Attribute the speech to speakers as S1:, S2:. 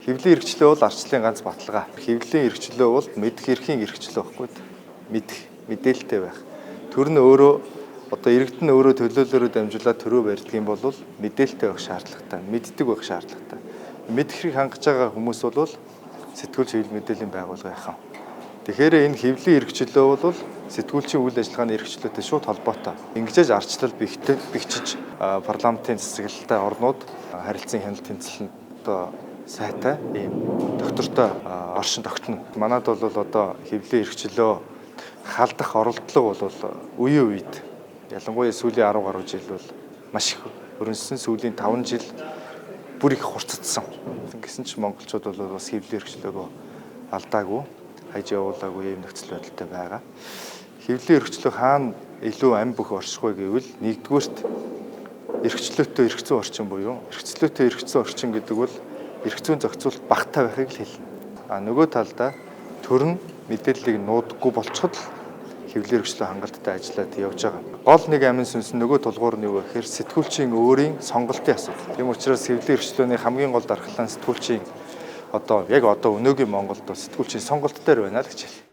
S1: Хэвлэлийн эрхчлөө бол арчлалын ганц баталгаа. Хэвлэлийн эрхчлөө бол мэдэх эрхийн эрхчлөө байхгүй. Мэдэх, мэдээлэлтэй байх. Тэр нь өөрөө одоо иргэд нь өөрөө төлөөлөлөөрөө дамжуулаад төрөө барьдаг юм бол мэдээлэлтэй байх шаардлагатай, мэддэг байх шаардлагатай. Мэдэх хэрэг хангаж байгаа хүмүүс бол сэтгүүлч хэвлэл мэдээллийн байгууллагынхан. Тэгэхээр энэ хэвлэлийн эрхчлөө бол сэтгүүлчийн үйл ажиллагааны эрхчлөөтэй шууд холбоотой. Ингэж арчлал бэхжиж парламентын засаглалтай орнууд харилцан хяналт тэнцэлэн одоо сайтай ийм доктортой оршин тогтно. Манайд бол одоо хэвлэлийн эрхчлөө халдах оролдлого бол үеийн үед ялангуяа сүүлийн 10 гаруй жил бол маш их өрнөсөн. Сүүлийн 5 жил бүр их хурцдсан. Гэсэн чинь монголчууд бол бас хэвлэлийн эрхчлөөгөө алдаагүй, хаяж явуулаагүй ийм нөхцөл байдалтай байгаа. Хэвлэлийн эрхчлөө хаана илүү ам бөх орших вэ гэвэл нэгдүгüүрт эрхчлөөтэй эрх зүйн орчин буюу эрхчлөөтэй эрх зүйн орчин гэдэг бол эрх зүйн зохицуулалт багтаа байхыг л хэлнэ. Нөгөө талдаа төр нь мэдээллийг нуудахгүй болчиход хэвлэлийн эрхчлөө хангалттай ажиллаад явж байгаа. Гол нэг амин сүнс нөгөө тулгуур нь юу гэхээр сэтгүүлчийн өөрийн сонголтын асуудал. Тийм учраас хэвлэлийн эрхчлөөний хамгийн гол дархлаа сэтгүүлчийн яг одоо өнөөгийн Монголд сэтгүүлчийн сонголт дээр байна л гэж хэлээ.